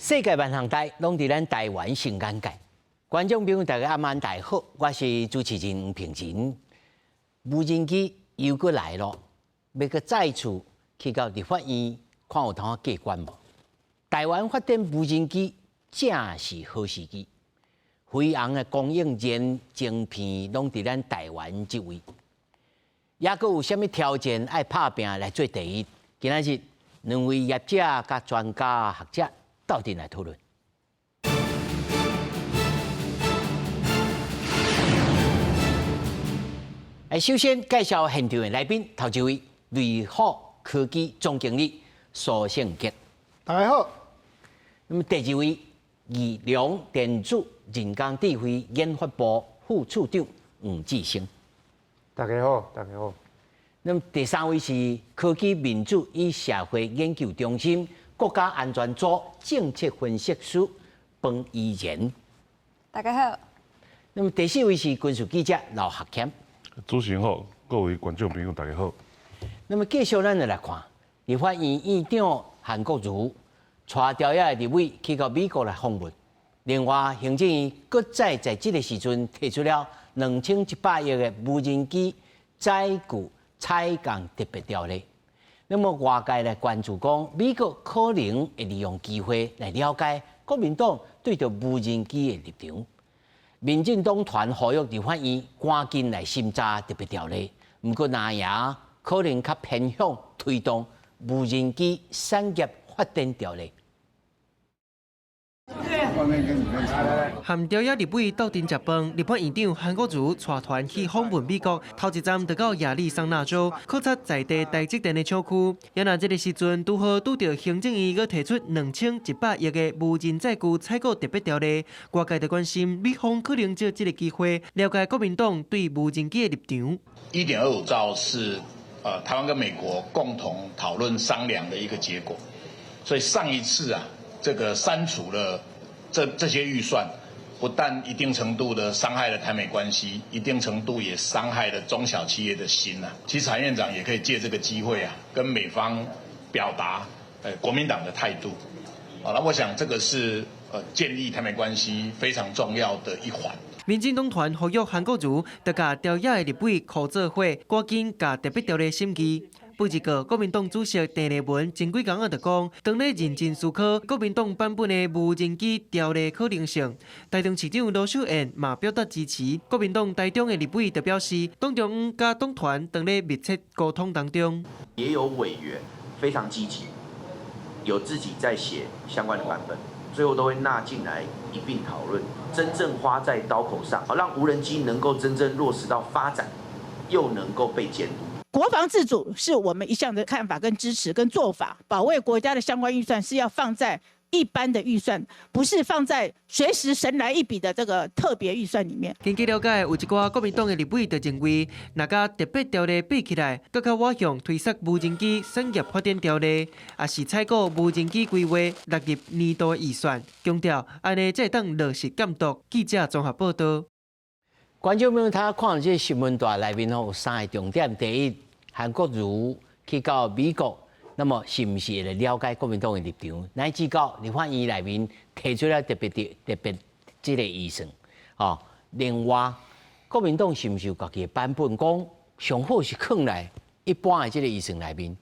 世界萬航台攏佇咱台灣新眼界，觀眾朋友大家暗安大好，我是主持人吳平真。無人機又閣來咯，要閣再次去到立法院看有通啊過關無？台灣發展無人機正是好時機，飛航的供應鏈晶片攏佇咱台灣這位，也閣有啥物條件愛拍拼來做第一？今仔日兩位業者甲專家學者鬥陣來討論。首先介紹現場的來賓，頭一位雷虎科技總經理蘇勝傑，大家好。那麼第二位宜良電子人工智慧研發部副處長黃志升，大家好，大家好。那麼第三位是科技民主與社會研究中心國家安全組政策分析師彭怡然，大家好。那麼第四位是軍事記者劉學謙，主持人好，各位觀眾朋友大家好。那麼繼續咱就來看，立法院院長韓國瑜帶朝野立委去到美國來訪問。另外，行政院閣再在這個時陣提出了2100億的無人機載具採購特別條例。那麼外界來關注講，美國可能會利用機會來了解國民黨對着無人機的立場。民進黨團呼籲立法院趕緊來審查特別條例，不過那樣可能較偏向推動無人機產業發展條例。含朝野立委鬥陣食飯，立法院長韓國瑜帶團去訪問美國，頭一站就到亞利桑那州，考察在地台積電的廠區。也那這個時陣，拄好拄到行政院閣提出2100億的無人載具採購特別條例，外界就關心美方可能借這個機會了解國民黨對無人機的立場。1.25兆是台灣跟美國共同討論商量的一個結果，所以上一次啊，這個刪除了這些預算，不但一定程度的傷害了台美關係，一定程度也傷害了中小企業的心啊。其實韓院長也可以借這個機會啊，跟美方表達國民黨的態度。那我想這個是建立台美關係非常重要的一環。民進黨團呼籲韓國瑜，大家朝野的立委靠做伙，趕緊甲特別條例審議。不一個國民黨主席鄭麗文前幾天就講，當咧認真思考國民黨版本的無人機條例可能性。台中市長羅秀燕嘛表達支持。國民黨台中的立委就表示，黨中央甲黨團當咧密切溝通當中。也有委員非常積極，有自己在寫相關的版本，最後都會納進來一併討論，真正花在刀口上，讓無人機能夠真正落實到發展，又能夠被監督。國防自主是我們一向的看法跟支持跟做法，保衛國家的相關預算是要放在一般的預算，不是放在隨時神來一筆的這個特別預算裡面。根據了解，有一寡國民黨的立委就認為，若甲特別條例比起來，更加倚向推設無人機產業發展條例，也是採購無人機規劃納入年度的預算，強調安尼才會當落實監督。記者綜合報道。觀眾朋友，他看這新聞段裡面有三個重點：第一，韓國瑜去到美國，那麼是不是會來了解國民黨的立場？乃至到立法院裡面提出了特別這個預算。哦，另外，國民黨是不是有家己的版本講，上好是放來一般的這個預算裡面？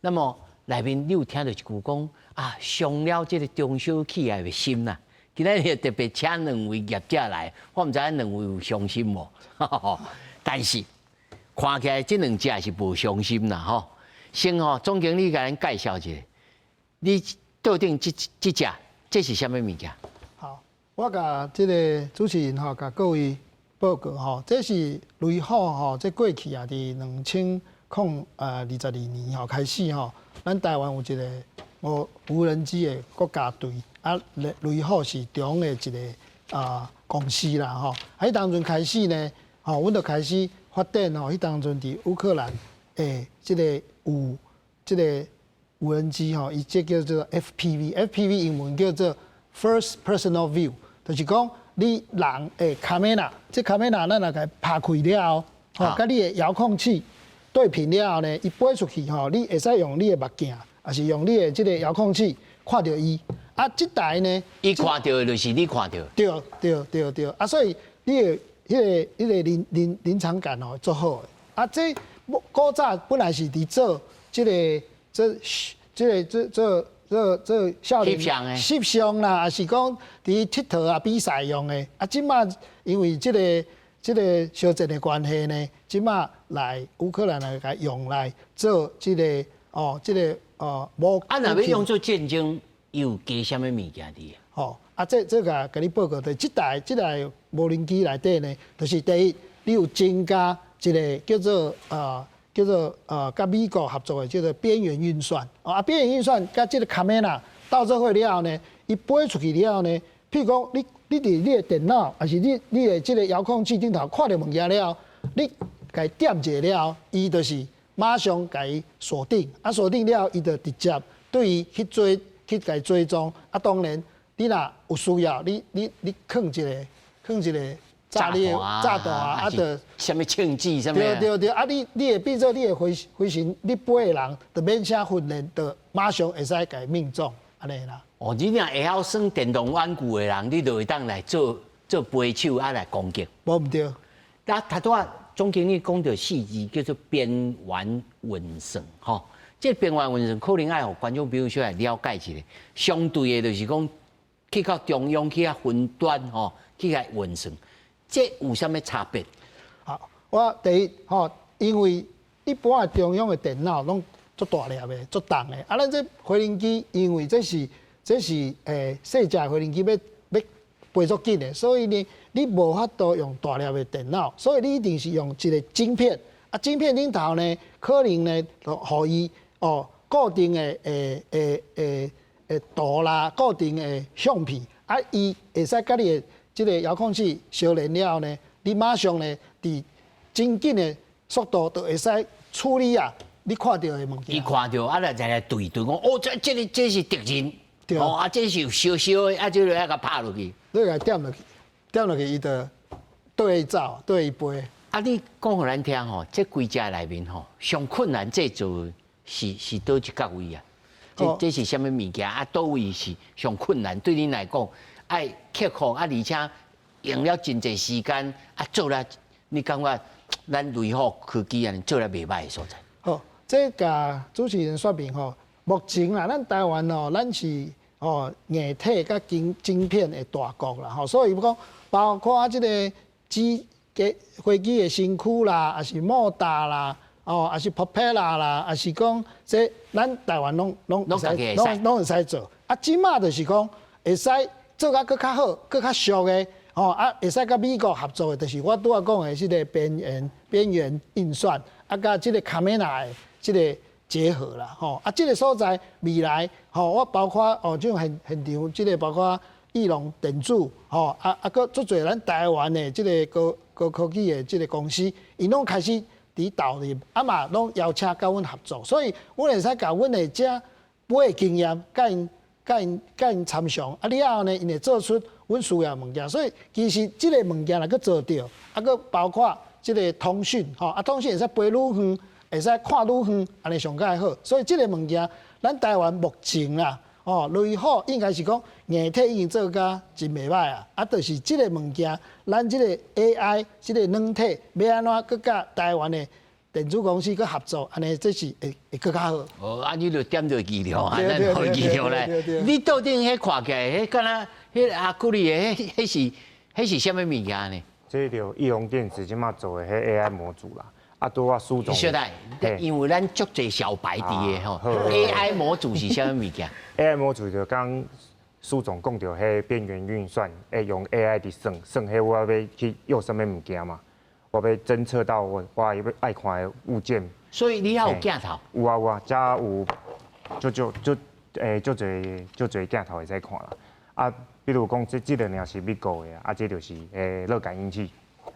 那麼裡面你有聽到一句講啊，傷了這個中小企業的心吶。今日特別請兩位業者來，我唔知兩位有傷心無？但是看起來這兩者是無傷心啦吼。先總經理甲咱介紹一下，你桌頂這隻，這是什麼物件？好，我甲這個主持人甲各位報告這是雷虎這過去啊，佇2022年開始咱台灣有一個無人機的國家隊。啊，雷虎是中的一個公司啦，喺當陣開始呢，阮就開始發展喺當陣佇烏克蘭誒，即個有即個無人機伊即叫做 FPV 英文叫做 First Personal View， 就是講你人誒卡梅拉，即卡梅拉咱若甲拍開了後，甲你的遙控器對平了後呢，伊飛出去你會使用你的目鏡，還是用你的即個遙控器看到伊。啊，這台呢，伊看到的就是你看到。對，啊，所以你的迄個臨場感哦，做好的。啊，這古早本來是佇做這少年翕相啦，還是講佇佚佗啊比賽用的。啊，即馬因為這個燒戰的關係呢，即馬來烏克蘭來用來做這個武。啊，若要用做戰爭，有加什麼物件佇？哦，啊，這個給你報告的，這台無人機內底呢，就是第一，你有增加一個叫做跟美國合作的叫做邊緣運算。啊，邊緣運算跟這個 camera 到做伙了後呢，伊飛出去了後呢，譬如講你佇你的電腦，還是你的這個遙控器頂頭看到物件了後，你該點一下了後，伊就是馬上該鎖定，啊鎖定了後，伊就直接對於去追蹤。啊，當然你若有需要，你放一個炸彈啊，啊，就什麼槍支什麼。對，啊，你會變做你的飛行，你飛的人就免啥訓練，就馬上會使給命中，安尼啦。哦，你若會曉耍電動玩具的人，你就會當來做飛手啊來攻擊。無唔對。啊，頭拄啊，總經理講到4字叫做邊緣運算，吼。這邊緣運算可能愛互觀眾朋友小來了解一下。相對的，就是講去到中央去啊雲端吼，去來運算。這有啥物差別？好，我第一吼，因為一般的中央的電腦攏足大粒的、足重的，啊，咱這飛行機因為這是細隻的飛行機要飛足緊的，所以呢，你無法度用大粒的電腦，所以你一定是用一個晶片。啊，晶片頂頭呢，可能呢，就互伊固定的圖啦，固定的相片，啊，伊會使甲你的這個遙控器相連了後呢，你馬上呢，佇真緊的速度就會使處理啊，你看到的物件。伊看到啊，來來對講，哦，這是敵人，對哦，啊，這是有小的，啊，就來甲拍落去。你甲點落去，伊就對伊走，對伊飛。啊，你講互咱聽吼，這幾隻內面吼，上困難製造是倒一角位啊？這是啥物物件啊？倒位是上困難？對你來講，愛克服啊，而且用了真濟時間啊，做了，你感覺咱雷虎科技啊，做了袂歹的所在。好，這個主持人說明吼，目前啦，咱台灣哦，咱是硬體甲晶片的大國啦，吼，所以講包括這個飛機的身軀啦，還是摩打啦，還是 propeller 啦，還是講這咱台灣攏會使做。啊，即馬就是講會使做甲佫較好、佫較俗的，啊，會使甲美國合作的，就是我拄仔講的這個邊緣運算，啊，甲這個 camera 的這個結合啦，啊，這個所在未來，我包括這種現場，這個包括義隆電子，佫足儕咱台灣的這個高科技的這個公司，伊攏開始佇投入，啊嘛攏邀請甲阮合作，所以阮會使甲阮的這買的經驗，甲因參詳，啊了後呢，因會做出阮需要的物件，所以其實這個物件若閣做到，啊閣包括這個通訊，啊通訊會使飛愈遠，會使看愈遠，安尼上較好，所以這個物件，咱台灣目前啦。雷虎應該是講硬體已經做甲真袂歹啊，啊，就是這個物件，咱這個 AI 這個軟體要安怎閣甲台灣的電子公司閣合作，安尼這是會閣較好。哦，啊，你就點到技術啊，咱好技術咧。你到底迄看起來，迄敢若迄阿古里的，迄是啥物物件呢？這條義隆電子即馬做的迄 AI 模組啦。啊，拄我蘇總，因為咱足濟小白佇的吼 ，AI 模組是啥物物件 ？AI 模組就剛蘇總講到迄邊緣運算，用 AI 佇算迄我要去用什麼物件嘛，我要偵測到我愛看的物件。所以你還有鏡頭？有啊，遮有就濟鏡頭會使看啦。啊，比如講這個呢是美國的，啊，這就是熱感應器。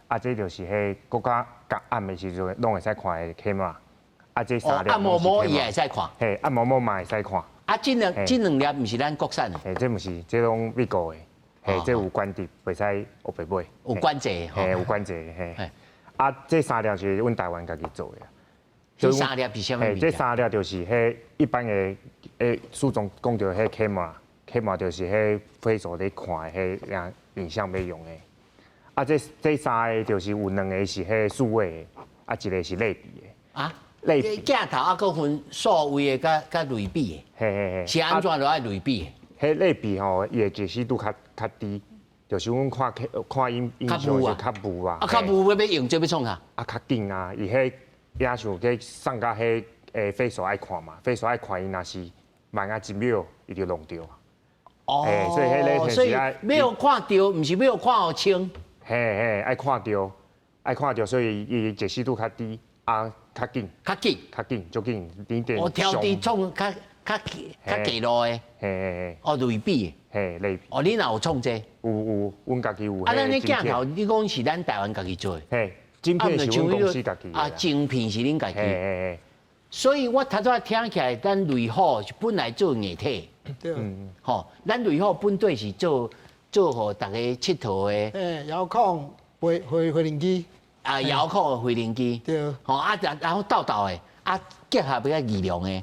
啊，這就是迄國家暗的時陣，攏會使看的 camera。啊，這三粒。啊，某某伊也會使看。嘿，啊，某某嘛會使看。啊，這兩粒唔是咱國產的。嘿，這唔是，這攏美國的。嘿，這有關節，袂使學白買。有關節。嘿，有關節。嘿。啊，這三粒是阮台灣家己做的。這三粒是啥物？嘿，這三粒就是迄一般的，蘇總講到迄 camera 迄嘛就是迄飛手咧看的迄影像要用的。啊，這三個就是有兩個是迄數位的，啊一個是類比的。啊？類比。鏡頭啊，佫分數位的甲類比的。嘿。是安怎都愛類比的？迄類比吼，伊的解析度較低。就是阮看影像就較霧啊，較霧要用這要創啥？啊，較緊啊，伊迄影像給送到迄飛手愛看嘛，飛手愛看伊若是慢啊1秒，伊就弄掉啊。哦，所以迄個所以沒有看到，唔是沒有看好清。嘿，愛看到，所以伊解析度較低啊，較緊，就緊，0.9。我調低創較低落的。嘿，哦，類比。嘿，類比。哦，你哪有創這？有，阮家己有。啊，咱咧鏡頭，你講是咱台灣家己做的。嘿，晶片是阮公司家己。啊，晶片是恁家己。嘿。所以我頭仔聽起來，咱雷虎是本來做硬體。對。吼，咱雷虎本隊是做互大家佚佗的。嘿，遙控回輪機。啊，遙控的回輪機。對。吼啊，然後倒的，啊，結合比較易量的。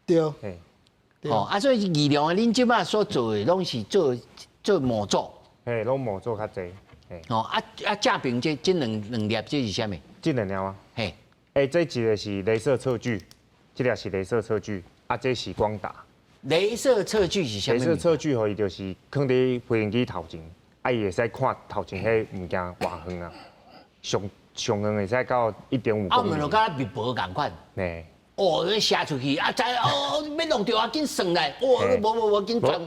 對。嘿。哦，啊，所以二量的，恁即擺所做的攏是做模組，嘿，攏模組較濟，嘿。哦，正平這兩粒這是啥物？這兩粒啊？嘿，這一個是鐳射測距，這粒是鐳射測距，啊，這是光達。鐳射測距是啥物？鐳射測距吼，伊就是放佇飛行機頭前，啊，伊會使看頭前迄物件偌遠啊，上遠會使到1.5公里。啊，唔就甲密薄共款。嘿。哦，你射出去啊！要弄掉啊，緊算來！無緊轉，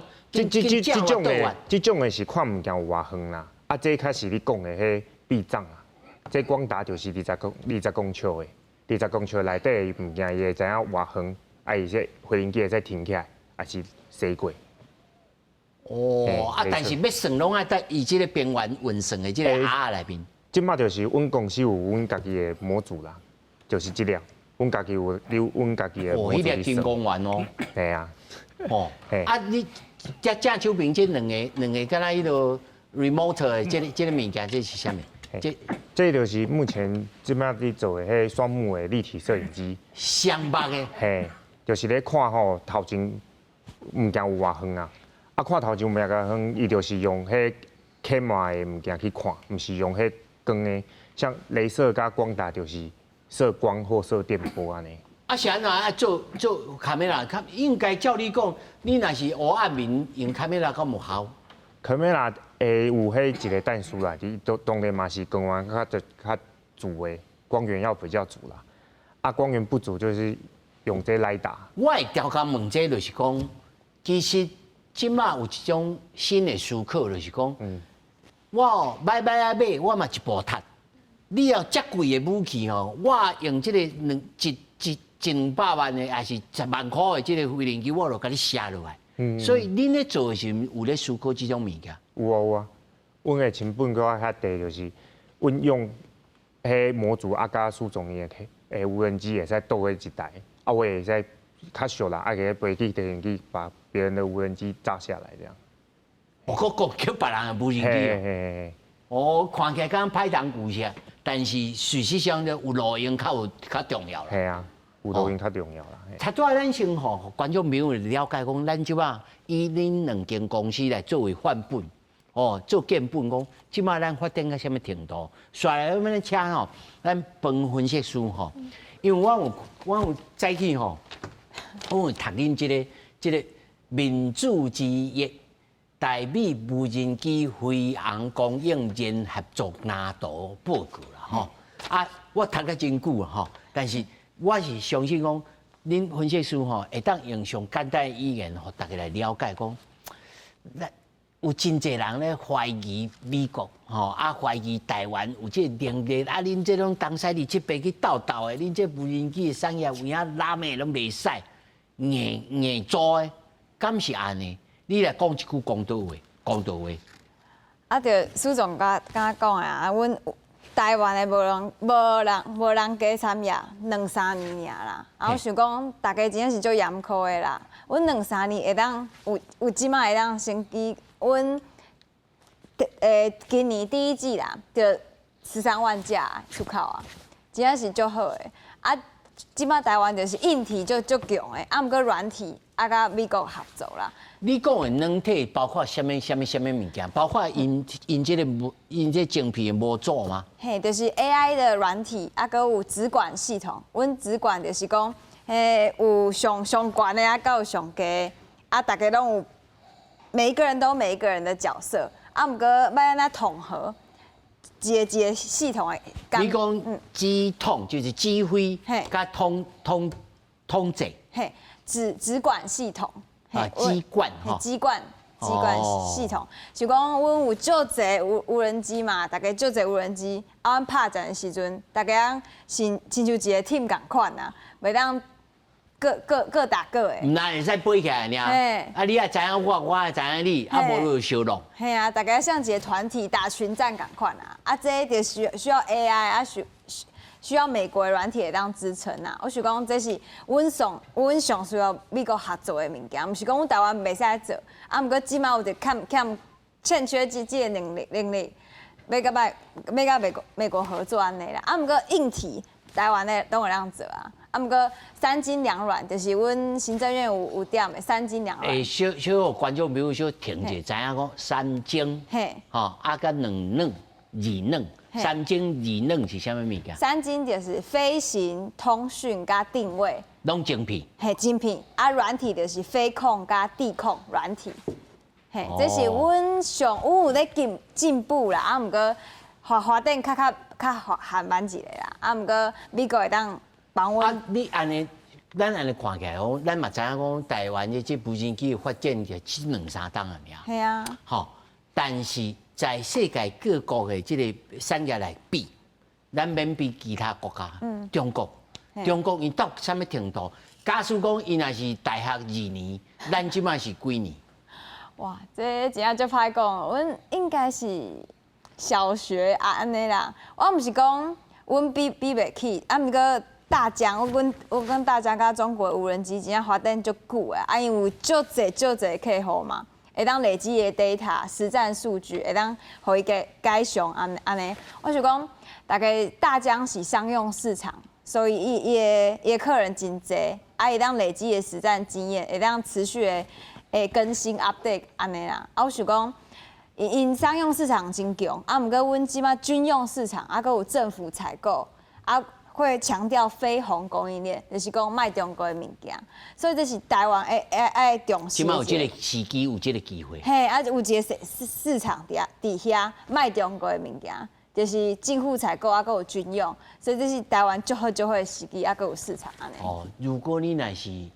這種的是看物件有偌遠啦。啊，這開始你講的迄避障啊，這光達就是20公尺的，20公尺內底的物件伊會知影偌遠，啊，伊這飛行機會使停起來，還是駛過。哦，啊，但是要算攏愛在伊這個邊緣運算的這個盒內面。即馬就是阮公司有阮家己的模組啦，就是這樣。阮家己有阮家己的模組。哦，迄個金光丸哦。係啊。哦。啊，你正手邊這兩個，敢若迄個 remote 的這個物件，這是啥物？這就是目前即馬在做的迄雙目的立體攝影機。雙目的。嘿，就是咧看吼頭前物件有偌遠啊，啊看頭前物件較遠，伊就是用迄 camera 的物件去看，毋是用迄光的，像鐳射加光達就是。射光或射電波安尼。啊，是安怎啊？做卡梅拉，應該照你講，你若是黑暗面用卡梅拉較無效。卡梅拉會有迄一個但數啦，你當然嘛是光源較足的，光源要比較足啦。啊，光源不足就是用這來打。我會調工問這就是講，其實即馬有一種新的思考，就是講，我買我嘛一部塔。你要遮貴的武器吼，我用這個100萬的，還是10萬塊的這個飛行機，我就甲你射落來。所以恁咧做的是有咧思考這種物件。有啊，阮的成本佫較低，就是阮用迄模組啊，加蘇總伊的無人機會使倒去一台，啊，我會使較俗啦，啊個飛機、直升機把別人的無人機炸下來這樣。我講叫別人的無人機哦，看起來敢歹當故事。但是事實上咧，有路用較重要啦。係啊，有路用較重要啦。他拄仔咱先吼，觀眾朋友了解講，咱即馬以恁兩間公司來作為範本，哦，做見本講，即馬咱發展到什麼程度？刷來咱請吼，咱分分析師吼，因為我有早起吼，我有讀恁這個民主之夜。台美無人機飛航供應鏈合作藍圖報告啦，吼啊，我讀得真久啊，吼，但是我是相信講，恁分析師吼會當用上簡單語言，互大家來了解講，有真濟人咧懷疑美國，吼啊懷疑台灣有這能力，啊恁這種東西佇這邊去鬥的，恁這無人機的產業有影拉咩攏袂使，硬做的，敢是安尼？你來講一句公道話。啊，就蘇總剛剛講啊，阮台灣的無人加參與2-3年爾啦。啊，我想講，大家真正是足嚴苛的啦。阮2-3年會當有即馬會當先記，阮今年第一季啦，就13萬架出口啊，真正是足好的。啊，即馬台灣就是硬體就足強的，啊，毋過軟體。甲美國合作啦。你講的軟體包括什麼物件？包括因這晶片的模組嗎？嘿，就是 AI 的軟體，還有直管系統。阮直管就是講，有上懸的，還有上低，大家攏有，每一個人都有每一個人的角色，毋過要安怎統合一個系統的。你講機統就是指揮，甲統制。嘿，直管系統。機管哈，機管系統，就講阮有足儕無人機嘛，大家足儕無人機，阮拍戰的時陣，大家親像一個 team 共款啊，袂當各打各的。唔那會使飛起來爾，你也知影我也知影你，無就相弄。嘿啊，大家像一個團體打群戰共款啊，這就需要 AI 需要美國的軟體來當支撐啊！我是講，這是阮上需要美國合作的物件，唔是講阮台灣袂使來做，毋過即馬有着欠缺這個能力，要甲美國合作安尼啦。毋過硬體台灣的都會當做啊。毋過三金兩軟，就是阮行政院有點的三金兩軟。小觀眾朋友小聽者，知影講三金，吼，甲兩軟二軟。三金二軟是啥物物件？三金就是飛行、通訊加定位，攏晶片。嘿，晶片軟體就是飛控加地控軟體。嘿，這是阮有咧進步啦，毋過發展較緩慢一個啦，毋過美國會當幫阮。你安尼，咱安尼看起來哦，咱嘛知影講台灣的這無人機發展就只2、3檔啊，爾。係啊。好，但是。在世界各國的這個產業來比，咱免比其他國家。中國伊到什麼程度？假使講伊若是大學2年，咱即馬是幾年？哇，這真正就歹講，阮應該是小學安尼啦。我毋是講阮比袂起，毋過大疆，我跟大疆甲中國的無人機真正發展足久的，因為有足儕客戶嘛。會當累積的 data 實戰數據，會當互伊改善安尼。我想講，大概大疆是商用市場，所以伊的客人真濟，會當累積的實戰經驗，會當持續的更新 update 安尼啦。我想講，因商用市場真強，毋過阮即馬軍用市場，還有政府採購，會強調非鴻供應鏈，就是講賣中國的物件，所以這是台灣愛重視。起碼有這個時機，有這個機會。嘿，有一個市場佇遐賣中國的物件，就是政府採購，還有軍用，所以這是台灣最好的時機，還有市場安尼。哦，如果你若是10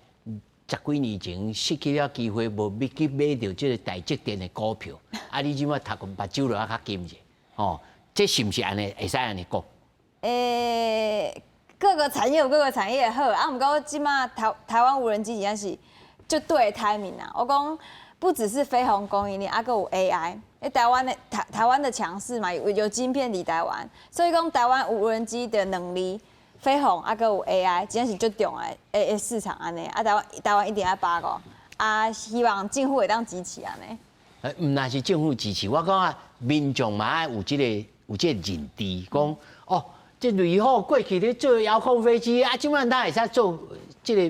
幾年前失去了機會，無去買到這個台積電的股票，你即馬讀目睭落較金者，哦，這是不是安尼？會使安尼講？各個產業有各個產業的好，毋過即馬台灣無人機真是就對 timing 啊！我講不只是飛鴻供應鏈，還有 AI。台灣的強勢嘛，有晶片佇台灣，所以講台灣無人機的能力，飛鴻還有 AI，真是最重要的市場安尼。台灣一定要把握，希望政府會當支持安尼。毋那是政府支持，我講啊，民眾嘛愛有這個認知，講哦。這雷虎過去咧做遙控飛機啊，怎麼咱會使做這個？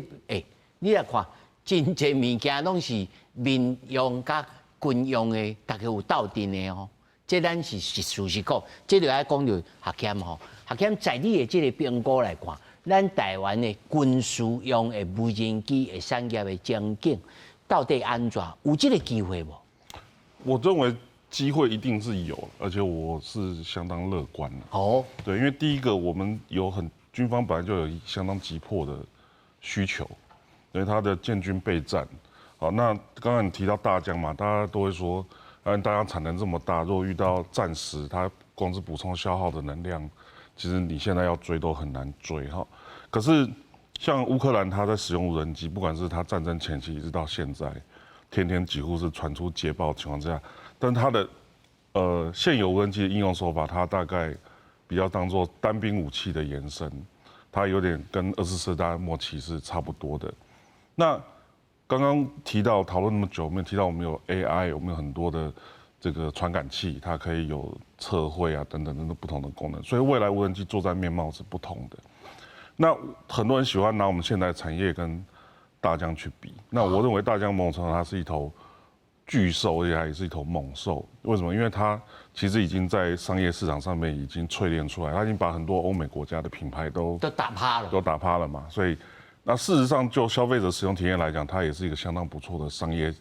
你來看，真儕物件攏是民用甲軍用的，大家有鬥陣的哦。這咱是事實講，這就愛講到學檢吼。學檢在你的這個評估來看，咱台灣的軍事用的無人機的產業的前景到底安怎？有這個機會無？我認為。機會一定是有，而且我是相當樂觀的。哦，對，因為第一個，我們軍方本來就有相當急迫的需求，因為它的建軍備戰。好，那剛剛你提到大疆嘛，大家都會說，大疆產能這麼大，如果遇到戰時，它光是補充消耗的能量，其實你現在要追都很難追哈。可是像烏克蘭，它在使用無人機，不管是它戰爭前期一直到現在，天天幾乎是傳出捷報的情況之下。但它的現有無人機的應用手法，它大概比較當做單兵武器的延伸，它有點跟24世紀末期是差不多的。那剛剛討論那麼久，我們提到我們有 AI，我們有很多的這個傳感器，它可以有測繪啊等等不同的功能，所以未來無人機作戰面貌是不同的。那很多人喜歡拿我們現代產業跟大疆去比。那我認為大疆某種程度它是一頭巨獸，而且它也是一頭猛獸。為什麼？因為它其實已經在商業市場上面已經淬煉出來，它已經把很多歐美國家的品牌都打趴了嘛。所以，那事實上就消費者使用體驗來講，它也是一個相當不錯的商業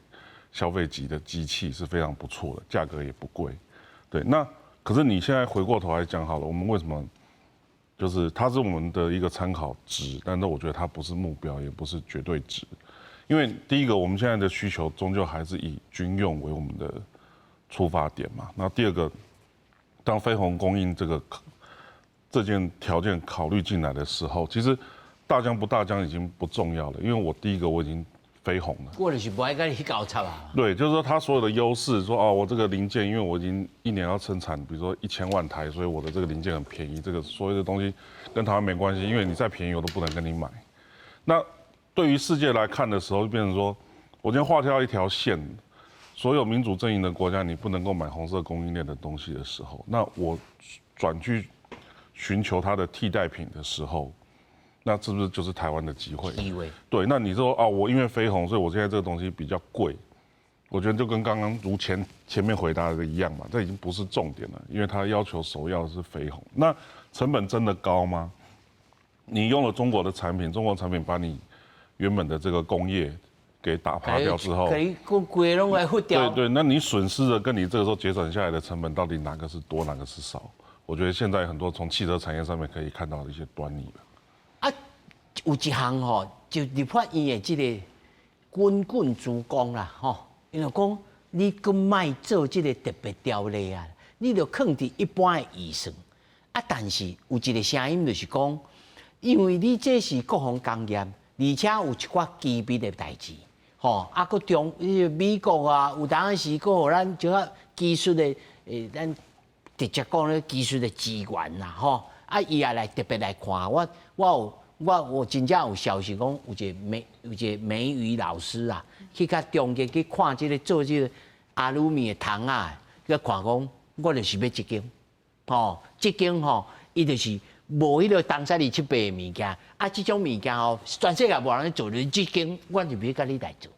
消費級的機器，是非常不錯的，價格也不貴。對，那可是你現在回過頭來講好了，我們為什麼？就是它是我們的一個參考值，但是我覺得它不是目標，也不是絕對值。因為第一個，我們現在的需求終究還是以軍用為我們的出發點嘛。那第二個，當飛鴻供應這件條件考慮進來的時候，其實大疆不大疆已經不重要了，因為我第一個我已經飛鴻了。我就是不愛跟你搞差啊。對，就是說它所有的優勢，說哦，我這個零件，因為我已經一年要生產，比如說1000萬台，所以我的這個零件很便宜，這個所有的東西跟台灣沒關係，因為你再便宜我都不能跟你買。那對於世界來看的時候，就變成說，我今天畫掉一條線，所有民主陣營的國家，你不能夠買紅色供應鏈的東西的時候，那我轉去尋求它的替代品的時候，那是不是就是台灣的機會？對，那你說啊，我因為飛鴻，所以我現在這個東西比較貴，我覺得就跟剛剛如前面回答的一樣嘛，這已經不是重點了，因為它要求首要的是飛鴻。那成本真的高嗎？你用了中國的產品，中國產品把你原本的這個工業給打趴掉之後，對，那你損失的跟你這個時候節省下來的成本，到底哪個是多，哪個是少？我覺得現在很多從汽車產業上面可以看到的一些端倪了。啊，有一項吼，就立法院的這個滾滾珠江啦，吼，因為講你佫賣做這個特別條例啊，你就放佇一般的預算。啊，但是有一個聲音就是講，因為你這是國防工業，而且有一寡機密的代誌，吼，啊，佫美國啊，有當時佫互咱即個技術的咱直接講咧技術的資源啦，吼，啊，伊也來特別來看我真正有消息講，有一個美語老師啊，去甲中間去看這個做這個阿魯米的桶啊，去看講，我就是要這間，吼，這間吼，伊就是無迄個東西278的物件，啊，這種物件吼，全世界無人做，你這間我就要甲你來做。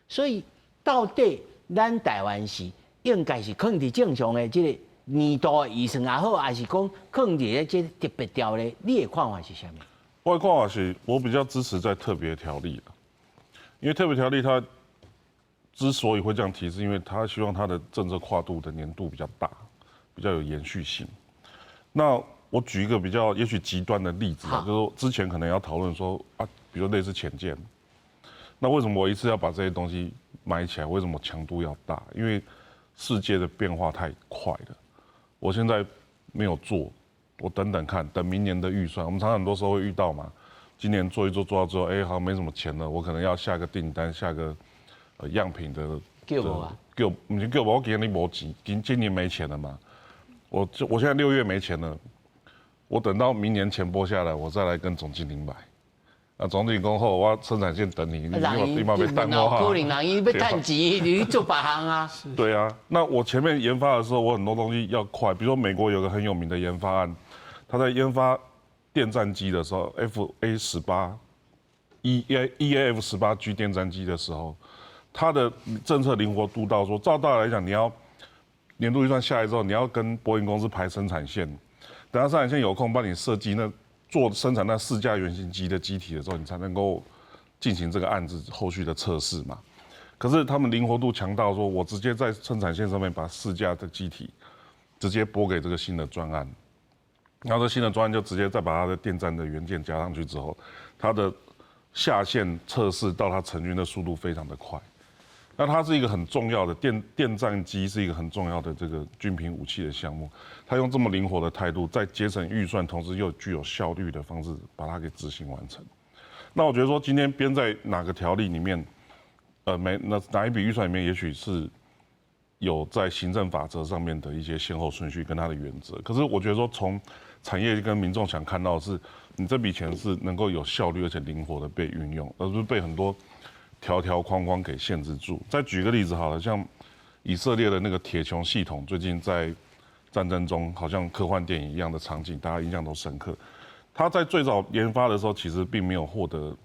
所以到底咱台灣是應該是放佇正常的這個年度的預算也好，還是講放佇這個特別條例，你的看法是啥物？我的看法是，我比較支持在特別條例了，因為特別條例它之所以會這樣提，是因為他希望它的政策跨度的年度比較大，比較有延續性。那我舉一個比較也許極端的例子，就是說之前可能要討論說啊，比如類似潛艦，那為什麼我一次要把這些東西買起來？為什麼強度要大？因為世界的變化太快了，我現在沒有做。我等等看，等明年的預算，我們常常很多時候會遇到嘛。今年做一做，做到之後，好像沒什麼錢了，我可能要下個訂單，下個樣品的。給我，我給你沒錢，今年沒錢了嘛。我現在6月沒錢了，我等到明年錢撥下來，我再來跟總經理買。啊，總經理講好，我生產線等你，你嘛被淡化。可能人伊要趁錢，你做別行啊。對啊，那我前面研發的時候，我很多東西要快，比如說美國有個很有名的研發案。他在研發電戰機的時候，EAF-18G 電戰機的時候，他的政策靈活度到說，照道理來講，你要年度預算下來之後，你要跟波音公司排生產線，等到生產線有空幫你設計生產那4架原型機的機體的時候，你才能夠進行這個案子後續的測試嘛。可是他們靈活度強到說，我直接在生產線上面把4架的機體直接撥給這個新的專案。然後這新的專案就直接再把它的電戰的元件加上去之後，它的下線測試到它成軍的速度非常的快。那它是一個很重要的電戰機，是一個很重要的這個軍品武器的項目。它用這麼靈活的態度，在節省預算，同時又具有效率的方式把它給執行完成。那我覺得說，今天編在哪個條例裡面，哪一筆預算裡面，也許是有在行政法則上面的一些先後順序跟它的原則。可是我覺得說，從產業跟民眾想看到的是，你這筆錢是能夠有效率而且靈活的被運用，而不是被很多條條框框給限制住。再舉個例子好了，像以色列的那個鐵穹系統，最近在戰爭中好像科幻電影一樣的場景，大家印象都深刻。他在最早研發的時候，其實並沒有獲得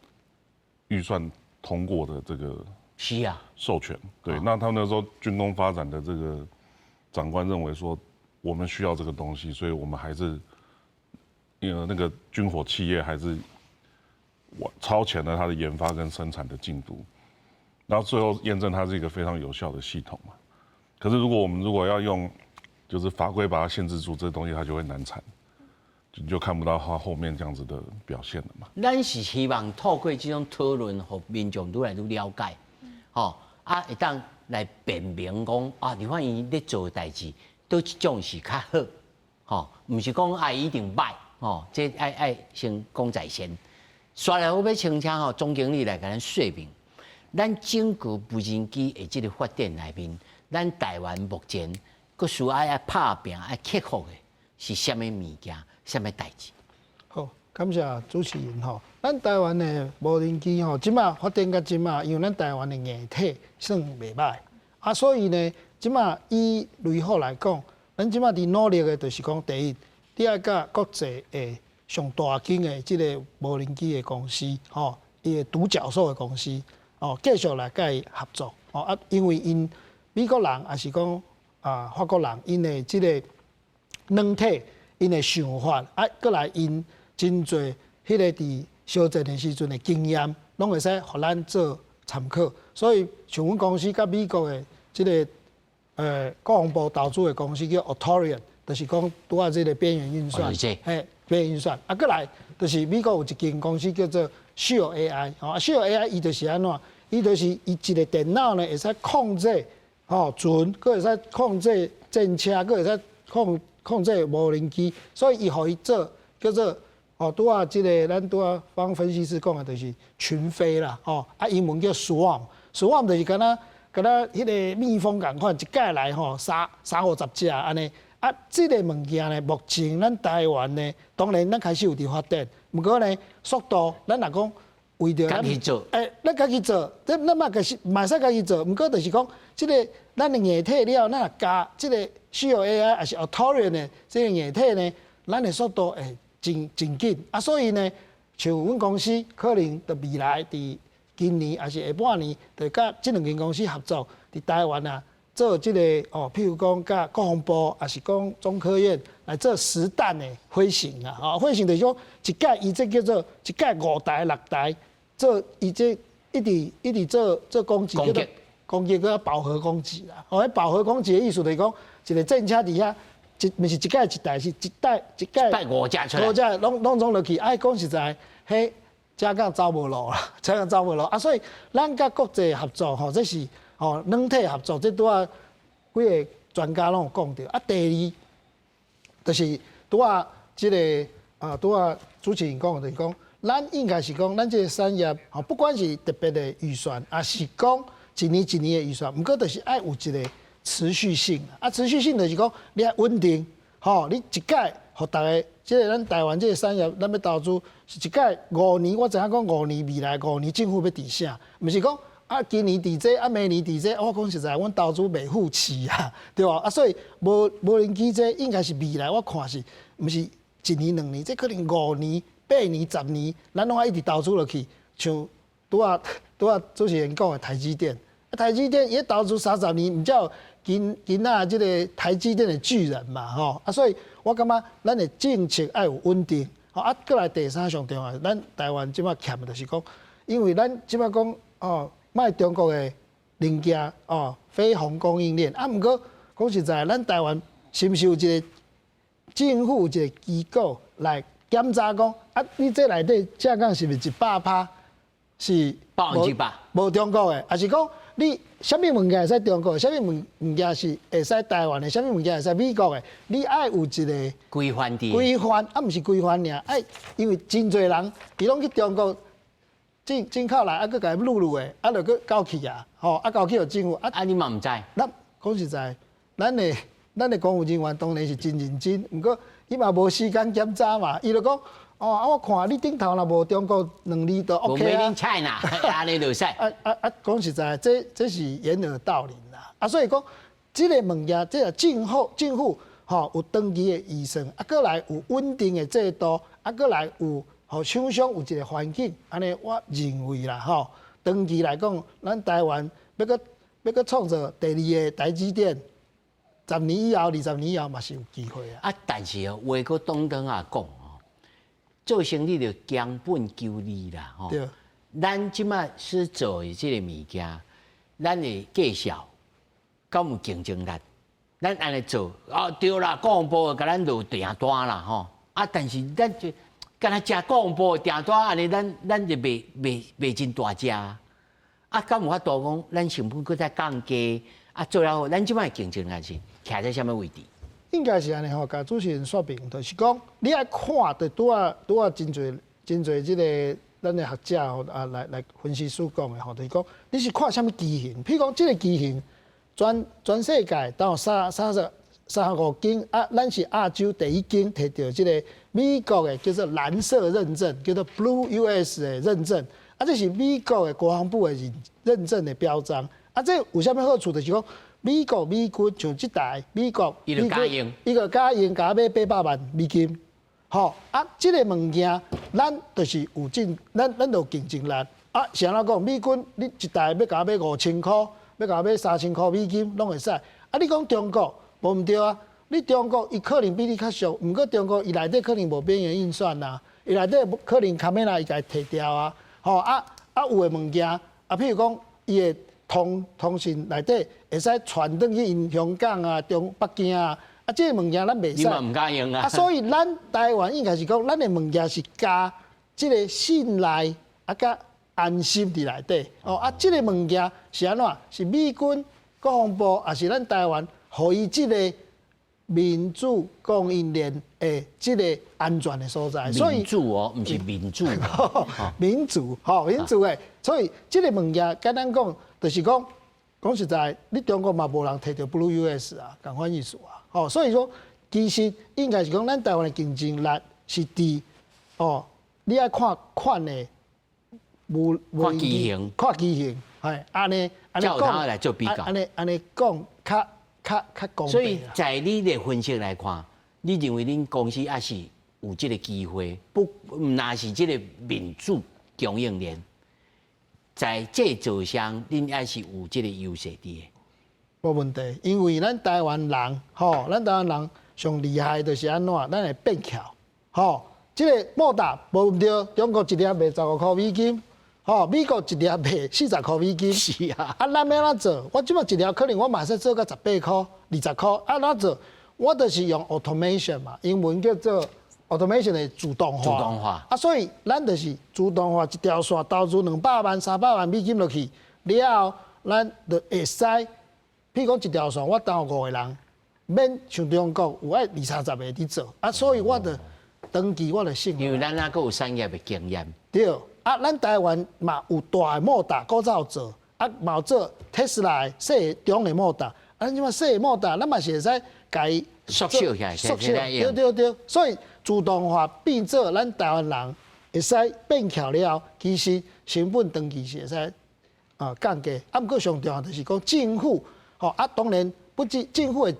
預算通過的這個授權。對，那他們那時候軍工發展的這個長官認為說，我們需要這個東西，所以我們還是那個軍火企業還是超前了它的研發跟生產的進度，然後最後驗證它是一個非常有效的系統嘛。可是我們如果要用就是法規把它限制住，這個東西它就會難產。你就看不到他後面這樣子的表現了嘛？咱是希望透過這種討論，和民眾愈來愈了解，會當來辨明講立法院咧做的代志，都一種是較好，唔是講一定歹，這愛先講在先。刷來我要請請總經理來給咱說明，咱整個無人機的這個發展內面，咱台灣目前佫需要拍拼、愛克服的是啥物物件？什麼代志？好，感謝主持人吼。咱台灣的無人機吼，即馬發展到即馬，因為咱台灣的硬體算袂歹，所以呢，即馬以雷虎來講，咱即馬佇努力的，就是講第一，你愛甲國際的上大間的即個無人機的公司，伊的獨角獸的公司，繼續來甲伊合作，因為因美國人也是講法國人，因的即個軟體。因的想法，過來因真濟迄個佇燒戰的時陣的經驗，攏會使互咱做參考。所以像阮公司甲美國的即個國防部投資的公司叫 Autorion， 就是講拄仔即個邊緣運算，邊緣運算。過來就是美國有一間公司叫做 Shield AI，Shield AI 伊就是安怎？伊就是伊一個電腦呢會使控制船，佫會使控制戰車，佫會使控制無人機，所以伊互伊做叫做拄仔即個咱拄仔幫分析師講的，就是群飛啦，英文叫 swarm 就是敢若迄個蜜蜂共款，一概來30-50隻安尼。即個物件呢，目前咱台灣呢，當然咱開始有佇發展，不過呢，速度咱若講為着咱咱家己做，咱嘛會使家己做，不過就是講即個咱的硬體了，咱若加即個。Shield AI 還是 Autorion 的這個硬體呢，咱的速度會真緊，所以呢，像阮公司可能在未來佇今年還是下半年，就甲這兩間公司合作，佇台灣做這個譬如講甲國防部，還是講中科院來做實彈的飛行飛行就是講一架伊這叫做一架5台6台，做伊這一直做攻擊，叫做攻擊個飽和攻擊啦。飽和攻擊的意思就是講。一個戰車底下，毋是一架一台，是一架5架出來，5架攏總落去。講實在，迄車港走無路啦，車港走無路。所以咱甲國際合作，這是軟體合作，這拄仔幾個專家攏有講到。第二，就是拄仔即個拄仔主持人講的，就是講，咱應該是講，咱這個產業，不管是特別的預算，還是講一年的預算，不過就是愛有一個。持續性持續性就是講你要穩定，你一屆互大家，即個咱台灣即個產業，咱要投資是一屆5年，我知影講5年未來5年政府要佇啥，毋是講今年佇這，明年佇這，我講實在，阮投資袂付起對吧？所以無人機這應該是未來，我看是毋是1年2年，這可能5年、8年、10年，咱攏要一直投資落去，像拄仔主持人講的台積電，台積電也投資30年，毋才有。今仔即個台積電的巨人嘛，所以我感覺咱的政策要有穩定，過來第三上重要，咱台灣即馬欠的就是講，因為咱即馬講賣中國的零件非紅供應鏈，毋過講實在，咱台灣是毋是有一個政府有一個機構來檢查講，你這內底正港是毋是100%是100%無中國的，還是講？你啥物物件會使中國？啥物物件是會使台灣的？啥物物件會使美國的？你愛有一個規範的規範，毋是規範爾。因為真濟人，伊攏去中國進口來，閣甲伊擼的，就閣交去啊，交去互政府。你嘛毋知？咱講實在，咱的公務人員當然是真認真，毋過伊嘛無時間檢查嘛，伊就講。我看你頂頭若無中國2字都 OK 啊。安尼就使。講實在，這是掩耳盜鈴啦。所以講，這個物件，這個政府有長期的預算，過來有穩定的制度，過來有互廠商有一個環境，安尼我認為啦，長期來講，咱台灣要擱創造第二個台積電，10年以後、20年以後嘛是有機會啊。但是哦，話擱當當啊講哦，做生意就強本求利啦吼。對。咱即馬是做的這個物件，咱的計數敢有競爭力？咱安尼做對啦，國防部甲咱就訂單啦吼。但是咱就敢若食國防部訂單安尼，咱就袂真大隻。敢有法度講，咱成本擱再降低，做了後，咱即擺競爭力是徛在什麼位置？應該是安尼吼，甲主持人說明，就是講你愛看，就拄啊真侪即個咱的學者吼來分析師講的吼，就是講你是看什麼機型？譬如講即個機型，全世界都有35間咱是亞洲第一間摕到即個美國的叫做藍色認證，叫做 Blue US 的認證。這是美國的國防部的認證的標章。這有啥物好處？就是講美軍像這台美國，伊個加用加買800萬美金。好這個物件咱就是有咱就有競爭力。像咱講美軍，你一台要甲買5000塊，要甲買3000塊美金，攏會使。你講中國無毋對啊？你中國伊可能比你較俗，毋過中國伊內底可能無邊緣運算吶，伊內底可能卡梅拉伊家摕掉啊。有的物件譬如講伊的通訊內底會使傳轉去因香港啊、北京啊，這個物件咱袂使。你嘛唔敢用啊？所以咱台灣應該是講，咱的物件是加這個信賴甲安心佇內底。這個物件是安怎？是美軍國防部，還是咱台灣，互伊這個民主供應鏈誒，這個安全的所在，所以民主哦，不是民主，民主誒，所以這個物件簡單講，就是講實在，你中國嘛無人摕到 Blue US 啊，共款意思啊，所以說其實應該是講咱台灣的競爭力是佇你愛看款的看機型，係安尼講來做比較，安尼講較公平。所以在你的分析來看，你認為恁公司也是有這個機會，不那是這個民主供應鏈，在製造上恁也是有這個優勢的。無問題，因為咱台灣人，咱台灣人上厲害就是安怎，咱會變巧，這個莫達無對，中國一粒賣15塊美金。美國一粒賣40塊美金，是啊。咱要怎做？我即擺一粒可能我馬上做到18塊、20塊。怎做？我就是用 automation 嘛，英文叫做 automation 的自動化。所以咱就是自動化一條線投資200萬、300萬美金落去，了後咱就會使，譬如講一條線我投5個人，免像中國有愛20-30個伫做。所以我就長期我就信。因為咱還佫有產業的經驗。對。咱台灣嘛有大的莫達，古早有做，嘛有做特斯拉細中的莫達，咱即馬細的莫達，咱嘛是會使家己縮小起來，對。所以自動化變做咱台灣人會使變巧了，其實成本長期是會使降低。毋過上重要就是講政府，當然不止政府的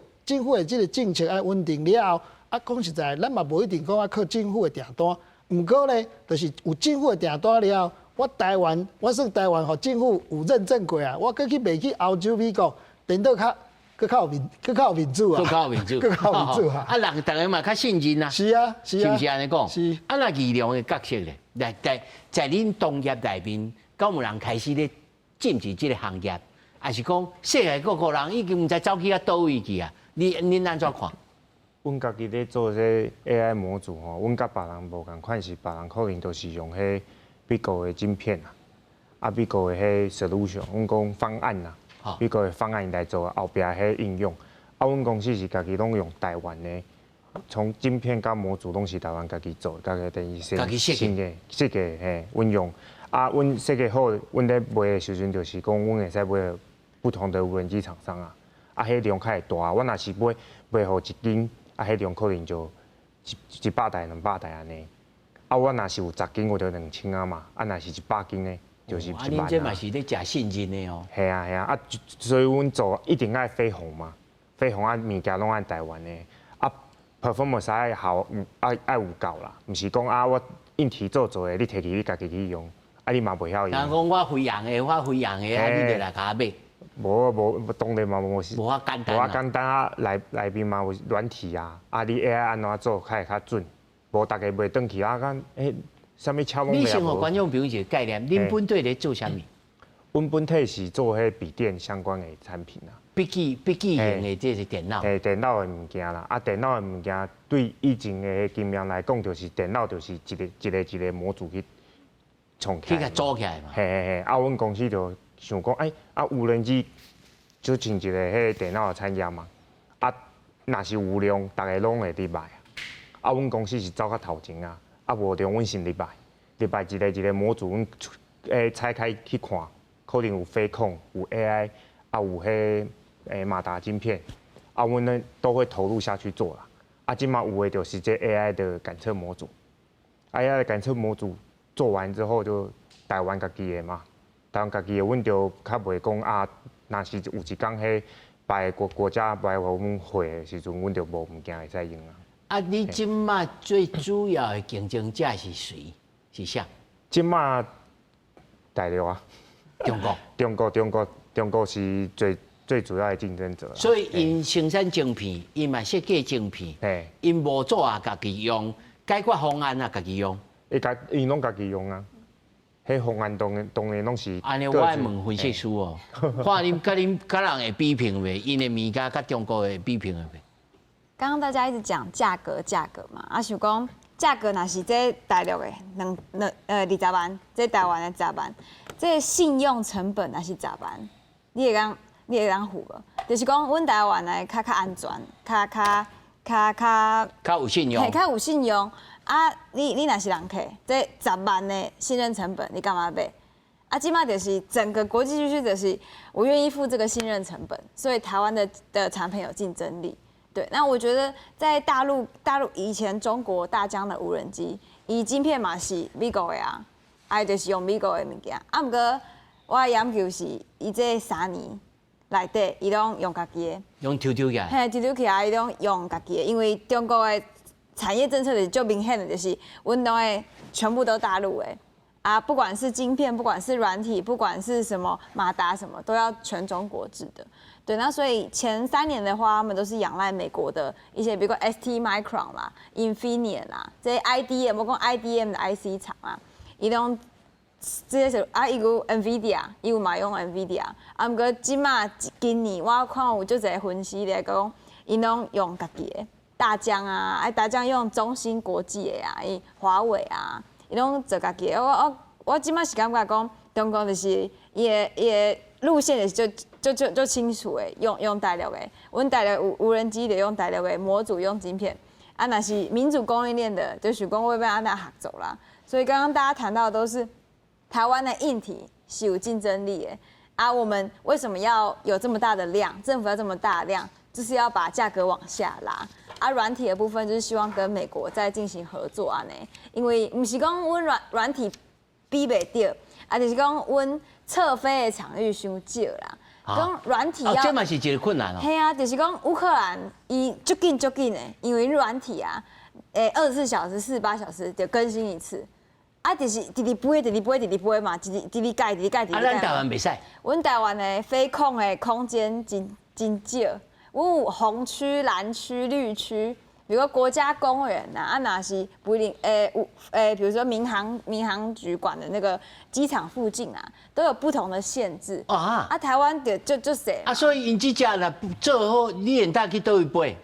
這個政策愛穩定了後，講實在，咱嘛無一定講靠政府的訂單。毋過呢，就是有政府的訂單了，我算台灣，互政府有認證過啊。我擱去賣去歐洲、美國，等到擱較有民主啊。人大家嘛較信任啊。是啊，是毋是安尼講？是。那義良的角色咧，在恁同業內面，敢有人開始咧進入這個行業，還是講世界各國人已經毋知走去倒位去啊？恁安怎看？阮家己咧做這 AI 模組吼，阮甲別人無共款，是別人可能都是用迄美國的晶片啊，美國的迄 solution， 阮講方案吶，美國的方案來做後壁迄應用。阮公司是家己攏用台灣的，從晶片甲模組攏是台灣家己做，家己等於新的設計嘿運用。阮設計好，阮咧賣的時陣就是講，阮會使買不同的無人機廠商啊，迄量較會大。阮若是買互一間。迄量可能就100台、200台安尼。我若是有10間，我就2000啊嘛。若是100間呢，就是1萬。恁這嘛是咧食信任的哦。係啊，所以阮做一定愛飛鴻嘛，飛鴻物件攏愛台灣的。performance 愛好，愛有夠啦，毋是講我硬體做的，你摕去你家己去用。啊，你嘛袂曉用。人講我飛揚的，啊，你就來甲我買。無，當然嘛無是。無遐簡單。無遐簡單啊，內面嘛有軟體啊，啊，你 AI 安怎做，較會較準。無大家袂轉去啊，講啥物敲門。你先互觀眾朋友一個概念，恁本隊咧做啥物？阮本體是做迄筆電相關的產品啊。筆記型的這是電腦。電腦的物件啦，啊，電腦的物件對以前的經驗來講，就是電腦就是一個模組去創起來。去甲組起來嘛。嘿，啊，阮公司就想講，啊，無人機就進一個迄電腦的產業嘛。啊，若是有量，大家攏會入來。啊，阮公司是走較頭前啊，啊，無量阮先入來一個模組，阮拆開去看，可能有飛控，有 AI， 啊，有迄馬達晶片，啊，阮呢都會投入下去做啦。啊，今嘛有誒就是這 AI 的感測模組，AI 的感測模組做完之後就台灣家己的嘛，台灣家己的，阮就較袂講啊，若是有一工迄別個國家別互阮會的時陣，阮就無物件會使用啊。啊，你即馬最主要的競爭者是誰？是啥？即馬大陸啊，中國是最主要的競爭者。所以因生產晶片，因嘛設計晶片，因模組啊家己用，解決方案啊家己用。因攏家己用啊，迄方案當然攏是。安尼我愛問分析師哦，看恁甲人會比拼袂？因的物件甲中國會比拼袂？剛剛大家一直講價格嘛，啊想講價格若是這大陸的20萬，這台灣的10萬，這信用成本若是10萬，你會當付無？就是講阮台灣的較安全，較有信用，較有信用。啊，你若是人客，這10萬的信任成本，你幹嘛買？啊，即馬就是整個國際趨勢，就是我願意付這個信任成本，所以台灣的產品有競爭力。對，那我覺得在大陸以前中國大疆的無人機，伊晶片嘛是美國的啊，啊就是用美國的物件。啊，不過我的研究是，伊這3年內底，伊攏用家己的，用抽起來，嘿，抽起來伊攏用家己的，因為中國的產業政策就是最明顯的，就是阮攏會全部都大陸的。啊，不管是晶片，不管是軟體，不管是什麼馬達什麼，都要全中國制的。對，那所以前3年的話，他們都是仰賴美國的一些，比如說 STMicron 啦、Infineon 啦，這些 IDM， 我講 IDM 的 IC 廠啊，伊攏這些是啊，伊有 NVIDIA， 伊有嘛用 NVIDIA， 啊，不過今年我看有足儕分析來講，伊攏用家己的大疆啊，大疆用中芯國際的啊，華為啊。伊攏做家己的，我即馬是感覺講，中國就是伊的路線就是就清楚的，用大陸的，阮大陸無人機就用大陸的模組用晶片，啊，若是民主供應鏈的，就是講會被安那合作啦。所以剛剛大家談到的都是台灣的硬體是有競爭力的，啊，我們為什麼要有這麼大的量？政府要這麼大的量，就是要把價格往下拉。啊，軟體的部分就是希望跟美國再進行合作啊呢，因為不是講阮軟體比袂到，啊，就是講阮測飛的場域傷少啦。講軟體要，這嘛是一個困難哦。係啊，就是講烏克蘭伊足緊的，因為軟體啊，24小時、48小時就更新一次，啊，就是直飛嘛，直改。啊，咱台灣袂使。阮台灣的飛控的空間真少。阮有紅區、藍區、綠區，比如說國家公園吶，啊，哪是不一定，比如說民航局管的那個機場附近啊，都有不同的限制。啊，台灣就誰？啊，所以因這家呢做好，你現在去倒位飛？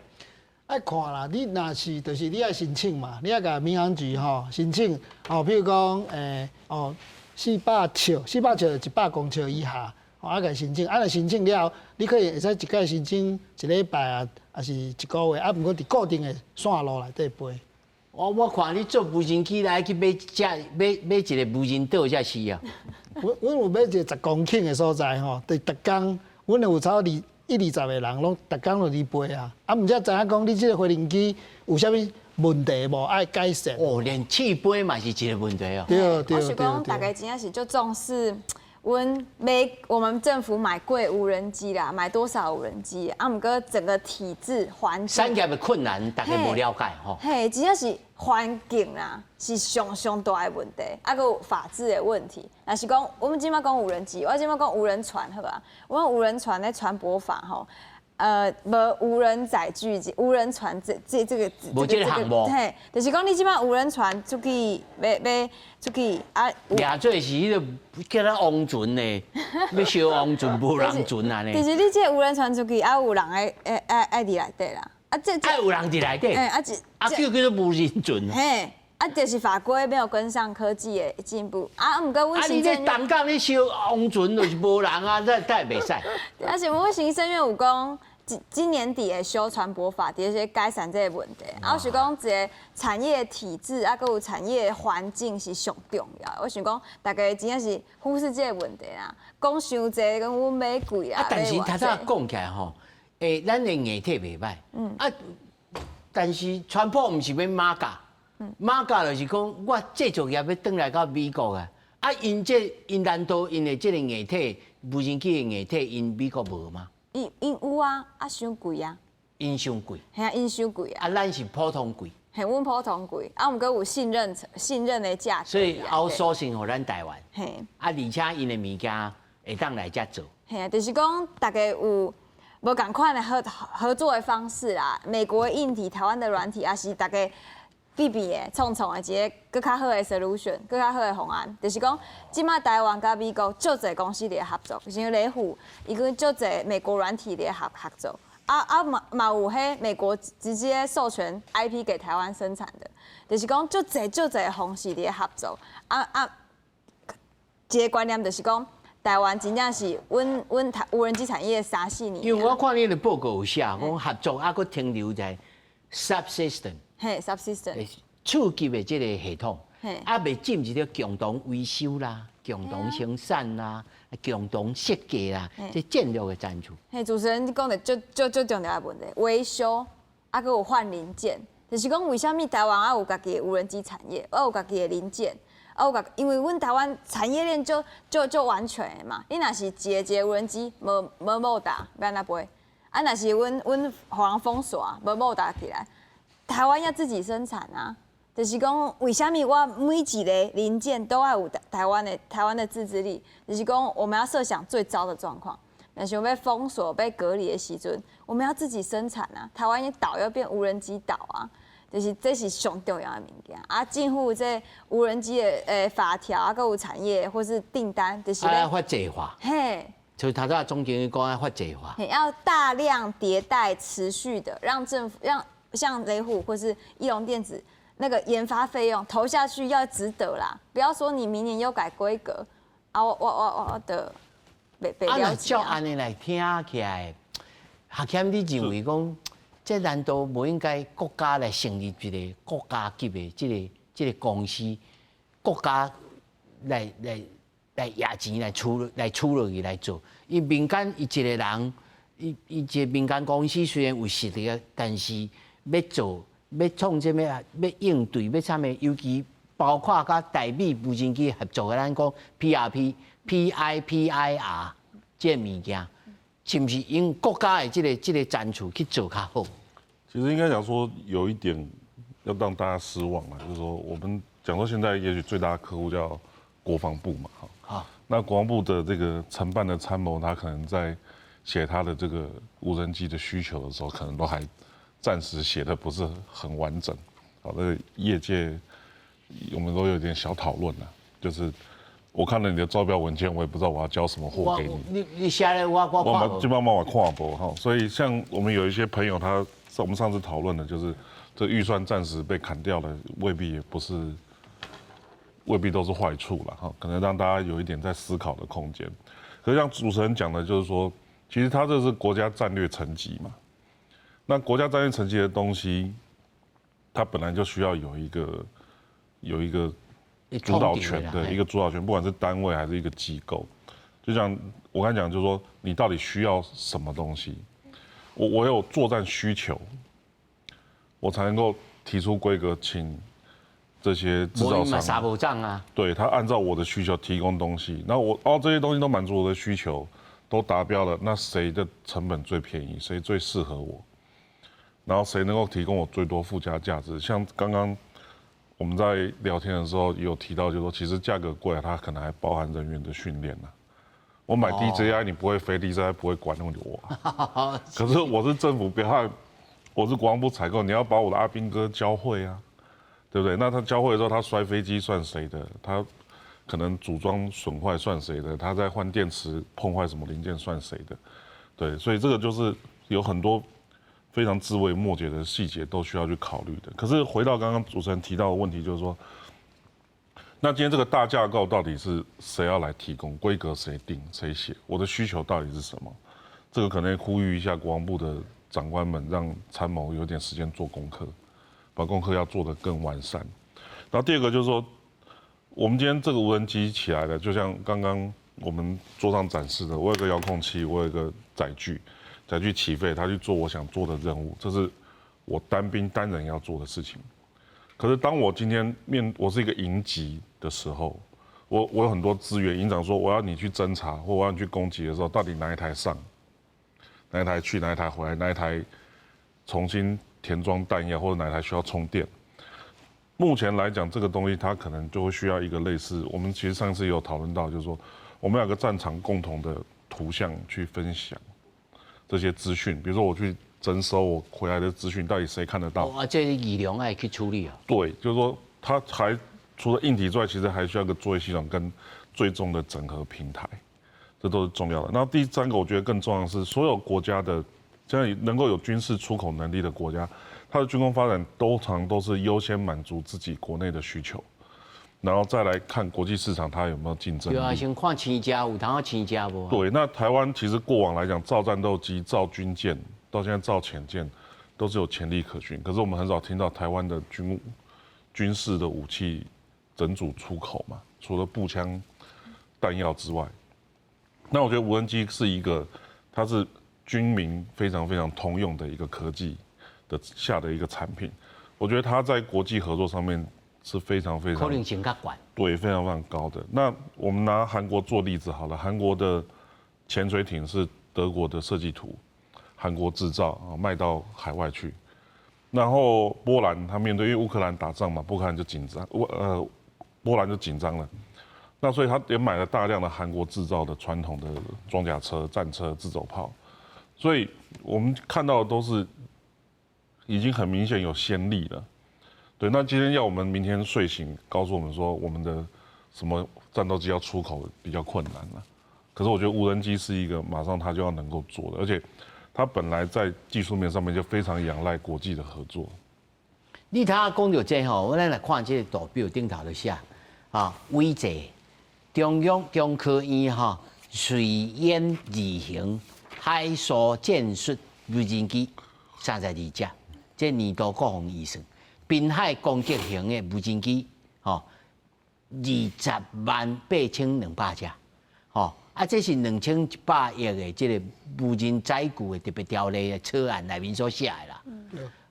愛看啦，你若是就是你愛申請嘛，你愛甲民航局吼申請，譬如講400尺100公尺以下。啊，個申請，啊，若申請了，你可以會使一屆申請1禮拜啊，還是1個月，啊，不過佇固定的線路內底飛。我看你做無人機來去買一個無人島才是啊。阮有買一個10公頃的所在吼，對，逐工，阮有差不多20個人，攏逐工就佇飛啊。啊，毋則知影講你這個飛行機有啥物問題無愛改善？哦，連起飛嘛是一個問題哦。對。我是講大概真正是就重視。我們政府買貴無人機啦，買多少無人機？啊，毋過整個體制環境，產業的困難大家無了解吼。嘿，真正是環境啦是上大的問題，啊，還有法治的問題。若是講我們今麥講無人機，我今麥講無人船，好吧？我們無人船的船舶法吼。無無人載具、無人船這個無這個項目，嘿，就是講你即擺無人船出去，要出去啊，掠做是迄個叫咱王船呢，要燒王船、無人船安尼。其實你這個無人船出去，啊有人愛佇內底啦，啊這愛有人佇內底，叫做無人船。嘿。啊，就是法規沒有跟上科技的進步啊，唔過阮行政院。啊，你這東港你燒王船就是無人啊，這也袂使。而且阮行政院有講，今年底會修船舶法，直接改善這個問題。啊，我是講一個產業體制啊，還有產業環境是上重要。我想講，大家真正是忽視這個問題啦，講傷濟，跟阮買貴啦。啊，但是頭先講起來吼，咱的硬體袂歹，啊，但是船舶唔是要馬甲。馬甲就是講，我製造業要轉來到美國啊！啊，因難道因的這個硬體無人機的硬體，因美國無嗎？因有啊，啊傷貴啊！因傷貴。係啊，因傷貴啊！啊，咱是普通貴。係阮普通貴，啊，毋過有信任的價值。所以outsourcing互咱台灣。係。啊，而且因的物件會當來遮做。係啊，就是講大家有無共款的合作的方式啦。美國的硬體，台灣的軟體，也是大家。比的、創的一個更較好的 solution， 更較好的方案，就是講，即馬台灣甲美國足儕公司咧合作，像雷虎，伊個足儕美國軟體咧合作，嘛有迄美國直接授權 IP 給台灣生產的，就是講足儕方式咧合作，一個觀念就是講，台灣真正是阮無人機產業3、4年。因為我看你的報告有寫，講合作還佫停留在 subsystem。嘿 ，subsystem， 初級的這個系統，啊，未進入到共同維修啦、共同生產啦、共同設計啦，這戰略的戰術。嘿，主持人你講的最重要的問題，維修啊，佮有換零件，就是講為什麼台灣啊有家己的無人機產業，啊有家己的零件，啊有因為阮台灣產業鏈就完全的嘛，你若是一個無人機無打，要安怎飛？啊，若是阮互人封鎖，無打起來。台灣要自己生產啊，就是講為什麼我每一個零件都要有台灣的自制力？就是講我們要設想最糟的狀況，那像被封鎖、被隔離的時陣，我們要自己生產啊。台灣的島要變無人機島啊，就是這是上重要的物件啊。進入這無人機的法條啊，購物產業或是訂單，就是要法制化。嘿。就頭先總經理講要法制化。要大量迭代、持續的讓政府讓。像雷虎或是義隆電子那個研發費用投下去要值得啦，不要說你明年又改規格啊，我的被了解啊。照安尼來聽起來，學謙你認為講，這難道不應該國家來成立一個國家級的這個公司，國家來壓錢來出落去來做？因民間一個人，一個民間公司雖然有實力，但是要做、要創這咩、要應對、要啥物，尤其包括甲台美無人機合作的，咱講 PIPIR 這個物件，是不是用國家的這個戰術去做較好？其實應該講說，有一點要讓大家失望了，就是說我們講說現在也許最大的客戶叫國防部嘛，好，那國防部的這個承辦的參謀，他可能在寫他的這個無人機的需求的時候，可能都還。暫時寫的不是很完整，好，那業界我們都有點小討論了。就是我看了你的招標文件，我也不知道我要交什麼貨給你。你寫了我們就幫忙跨博哈。所以像我們有一些朋友，我們上次討論的，就是這預算暫時被砍掉了，未必都是壞處了哈，可能讓大家有一點在思考的空間。可是像主持人講的，就是說，其實它這是國家戰略層級嘛。那國家戰略層級的東西，它本來就需要有一個主導權的一個主導權，不管是單位還是一個機構。就像我剛才講，就是說你到底需要什麼東西，我有作戰需求，我才能夠提出規格，請這些製造商對他按照我的需求提供東西。那這些東西都滿足我的需求，都達標了，那誰的成本最便宜，誰最適合我？然後誰能夠提供我最多附加價值？像剛剛我們在聊天的時候也有提到，就是說其實價格貴，它可能還包含人員的訓練呢。我買 DJI 你不會飛 DJI 不會管我啊。可是我是政府標案，我是國防部採購，你要把我的阿兵哥教會啊，對不對？那他教會的時候，他摔飛機算誰的？他可能組裝損壞算誰的？他在換電池碰壞什麼零件算誰的？對，所以這個就是有很多非常枝微末節的細節都需要去考慮的。可是回到剛剛主持人提到的問題，就是說，那今天這個大架構到底是誰要來提供？規格誰定誰寫？我的需求到底是什麼？這個可能呼籲一下國防部的長官們，讓參謀有點時間做功課，把功課要做得更完善。然後第二個就是說，我們今天這個無人機起來了，就像剛剛我們桌上展示的，我有個遙控器，我有個載具。再去起飛，他去做我想做的任務，這是我單兵單人要做的事情。可是當我今天我是一個營級的時候，我有很多資源，營長說我要你去偵查或我要你去攻擊的時候，到底哪一台上，哪一台去，哪一台回來，哪一台重新填裝彈藥，或者哪一台需要充電？目前來講，這個東西它可能就會需要一個類似，我們其實上次也有討論到，就是說我們有個戰場共同的圖像去分享這些資訊，比如說我去徵收我回來的資訊，到底誰看得到？這儀容愛去處理啊。對，就是說，它還除了硬體之外，其實還需要一個作業系統跟最終的整合平台，這都是重要的。然後第三個，我覺得更重要的是，所有國家的現在能夠有軍事出口能力的國家，它的軍工發展都是優先滿足自己國內的需求，然後再來看國際市場它有沒有競爭力。對啊，先看親家有通好親家不？對，那台灣其實過往來講，造戰鬥機、造軍艦，到現在造潛艦，都是有潛力可循。可是我們很少聽到台灣的軍事的武器整組出口嘛，除了步槍、彈藥之外，那我覺得無人機是一個，它是軍民非常非常通用的一個科技的下的一個產品。我覺得它在國際合作上面是非常非常可能性較高，對，非常非常高的。那我們拿韓國做例子好了，韓國的潛水艇是德國的設計圖，韓國製造啊，賣到海外去。然後波蘭他面對，因為烏克蘭打仗嘛，波蘭就緊張，波蘭就緊張了。那所以他也買了大量的韓國製造的傳統的裝甲車、戰車、自走炮。所以我們看到的都是已經很明顯有先例了。對，那今天要我們明天睡醒告訴我們說，我們的什麼戰鬥機要出口比較困難了。可是我覺得無人機是一個馬上它就要能夠做的，而且它本來在技術面上面就非常仰賴國際的合作。你睇下講到這吼，我咱來看這個圖表頂頭就寫啊，威濟中央中科院哈水淹二型海蘇戰術無人機32隻，這年度國防預算。濱海攻擊型的無人機，吼208200隻，吼啊，這是2100億的這個無人載具的特別條例的草案內面所寫的啦。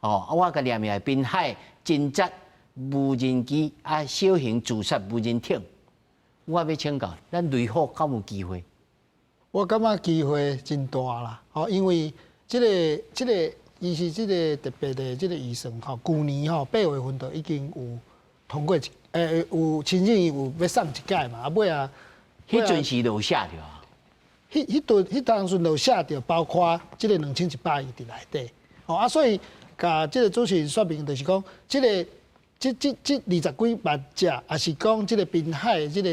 哦，我甲念下濱海偵察無人機啊，小型自殺無人艇，我要請教，咱雷虎敢有機會？我感覺機會真大啦，哦，因為這個伊是這個特別的這個預算吼，去年吼8月份就已經有通過有申請有要送一屆嘛，啊尾啊，迄陣時就有寫着啊。迄當時就寫着，包括這個2100億佇內底，哦啊，所以甲這個主持人說明就是講，這個這20幾萬隻，也是講這個濱海的這個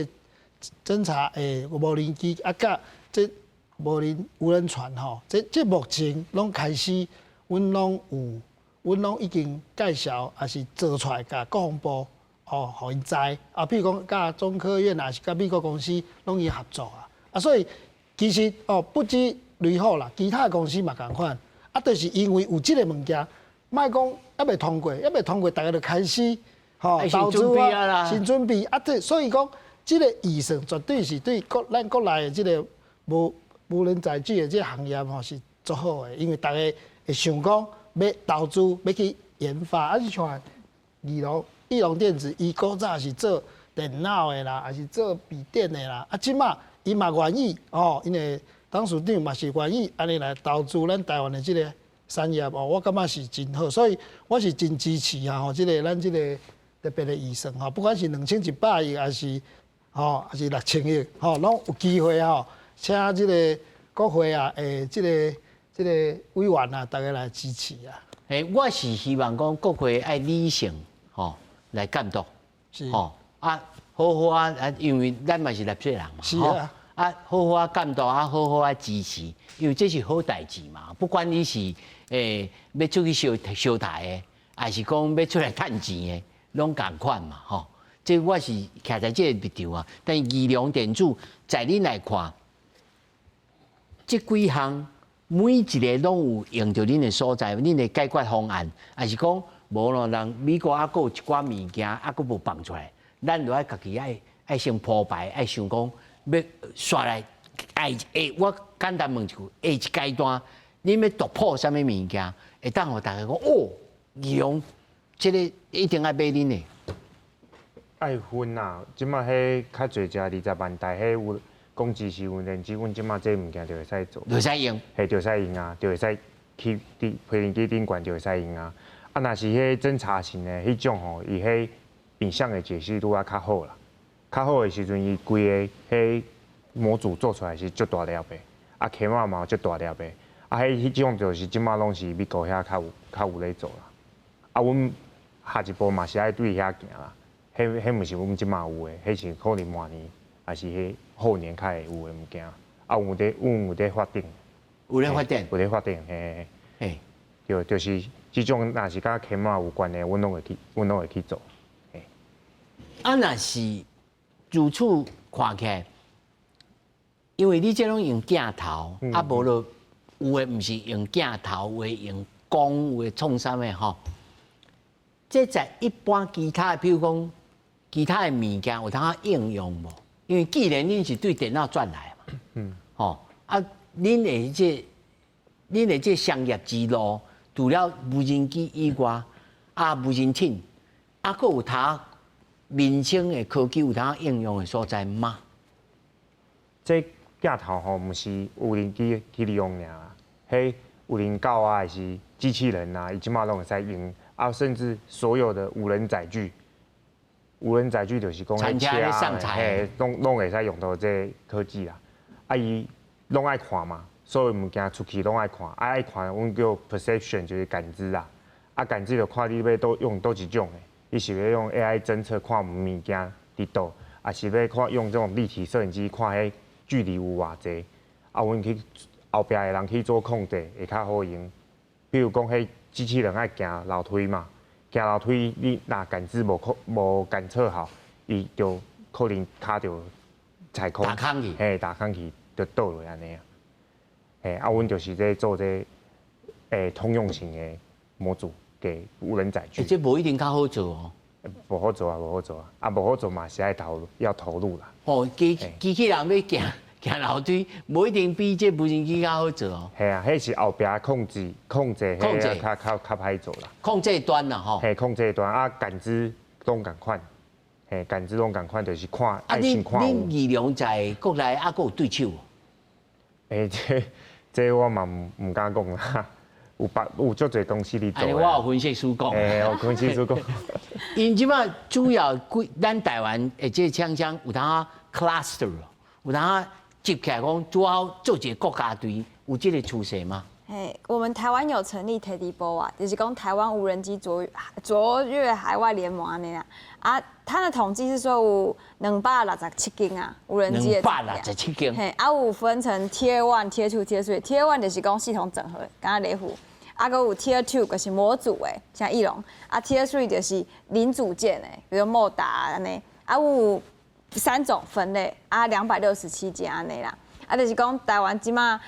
偵察誒無人機啊，甲這無人船吼，這目前攏開始。阮攏已經介紹，也是做出來，甲國防部哦，互因知啊。比如講，甲中科院也是甲美國公司攏伊合作啊。所以其實哦，不止雷虎啦，其他公司嘛共款。啊，就是因為有這個物件，莫講還未通過，大家就開始吼投資啊，先準備啊。所以講，這個預算絕對是對咱國內的這個無人載具的這個行業吼是足好的，因為大家。會想講要投資，要去研發，啊，就像義隆電子，伊古早是做電腦的啦，還是做筆電的啦，啊，即馬伊嘛願意哦，因為董事長嘛是願意安尼來投資咱台灣的這個產業哦，我感覺是真好，所以我是真支持啊，吼，這個咱這個特別的預算吼，不管是2100億還是還是6000億吼，攏有機會吼，請這個國會啊，這個委員啊，大家來支持啊。我是希望講國會愛理性來監督，好啊，因為咱嘛是納稅人嘛，是啊，好啊監督啊，好啊支持，因為這是好代誌嘛，不管你是要出去燒台的，還是講要出來賺錢的，攏同款嘛，這我是徛在這個立場啊。但義良電子在恁來看，這幾項每一個攏有用到恁的所在，恁的解決方案，還是講無咯？人美國還有一寡物件還佫無放出來，咱就愛家己愛先鋪排，愛想講要刷來，我簡單問一句，下一階段恁要突破啥物物件？會當互大家講義良，這個一定愛買恁的。愛分啊，即馬迄較濟只20萬台，迄有講支持阮電子，阮即馬這物件就會使做，就會使用，係就會使用啊，就會使去批評機頂懸就會使用啊。啊，若是迄偵查性的迄種吼，伊迄影像的解析度啊較好啦，較好的時陣，伊規個迄模組做出來是足大粒的，啊，camera 嘛足大粒的，啊，迄種就是即馬攏是美國遐較有咧做啦。啊，阮下一步嘛是愛對遐行啦。迄毋是阮即馬有誒，迄是可能明年，還是迄後年較會有誒物件。啊，有咧發展，有咧發展，有咧發展，嘿，就是即種若是甲起碼有關誒，阮攏會去做。啊，若是如此看起來，因為你這種用鏡頭，啊無咯，有誒毋是用鏡頭，有誒用光，有誒創啥物吼？這在一般其他，比如講。其他的物件有通應用無？因為既然恁是對電腦轉來嘛，恁的這商業之路，除了無人機以外，無人艇，佫有他民生的科技有通應用的所在嗎？這鏡頭吼，毋是無人機去利用爾啦，迄無人狗啊，還是機器人啊，伊即馬攏會使用，甚至所有的無人載具。無人載具就是講迄車啊，攏會使用到這科技啦。啊，伊攏愛看嘛，所有物件出去攏愛看，愛看，阮叫 perception 就是感知啦。啊，感知就看你要都用倒一種的，你是要用 AI 偵測看物件佇倒，還是要看用這種立體攝影機看迄距離有偌濟。啊，阮去後壁的人去做控制會較好用。比如講，迄機器人愛行樓梯嘛。行樓梯，你若感知無感測好，伊就可能卡着踩空，打空去，打空去就倒落安尼啊。阮就是在做這通用型的模組給無人載具。這無一定較好做哦。無好做啊，無好做啊，無好做嘛是要投入啦。機器人要行樓梯，無一定比這無人機較好做哦。係啊，迄是後壁控制，迄較歹做啦。控制端啦吼。係控制端啊，感知攏共款，感知攏共款，就是看愛心看。恁義良在國內還佫有對手？這我嘛唔敢講啦。有足儕公司咧做。我有分析師講。有分析師講。因即馬主要咱台灣誒，這槍有當 cluster， 有當。接起來講，主要做一個國家隊，有這個趨勢嗎？我們台灣有成立 Teddy Ball 啊，就是講台灣無人機卓越海外聯盟安尼啦。啊，他的統計是說有267間啊，無人機的267間。有分成 Tier 1、Tier 2、Tier 3。Tier 1就是講系統整合，剛剛雷虎。還有 Tier 2就是模組誒，像翼龍。Tier 3就是零組件誒，比如莫達安尼。有3種分類267間安尼啦，就是講台灣即馬，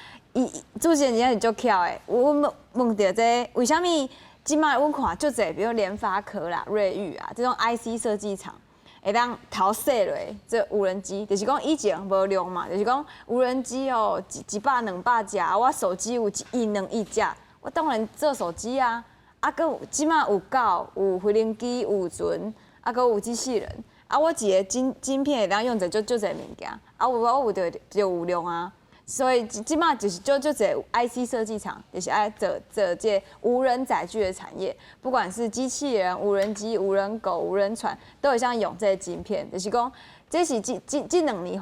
主持人真正是足巧的。阮問到這為什麼即馬阮看足濟，比如聯發科啦、瑞昱啊這種 IC 設計廠，會當頭細落這無人機，就是講以前無量嘛，就是講無人機哦，100、200隻，我手機有1億、2億隻，我當然做手機啊，佮即馬有狗、有飛行機、有船，佮有機器人。我一個晶片會當用者就這物件，我有就有量啊，所以即馬就是就這 IC 設計廠，就是愛做這無人載具的產業，不管是機器人、無人機、無人狗、無人船，都會像用這個晶片。就是講，這是這2年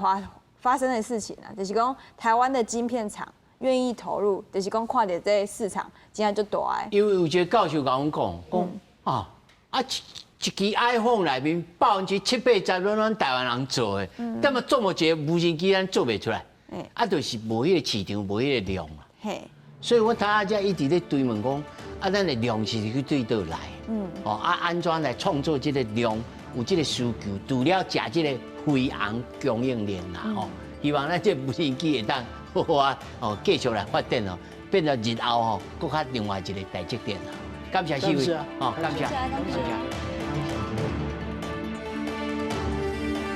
發生的事情啊。就是講，台灣的晶片廠願意投入，就是講看到這個市場真正就大個。因為有一個教授跟我講一支 iPhone 裡面70%-80%攏咱台灣人做的，但嘛做無一個無人機咱做袂出來。就是無迄個市場，無迄個量嘛。所以我睇下，一直咧追問講，咱的量是去對倒來？安怎來創造這個量，有這個需求，除了食這個飛航供應鏈啦，希望咱這無人機會當繼續來發展變成日後更較另外一個台積電啦。感謝四位，感謝。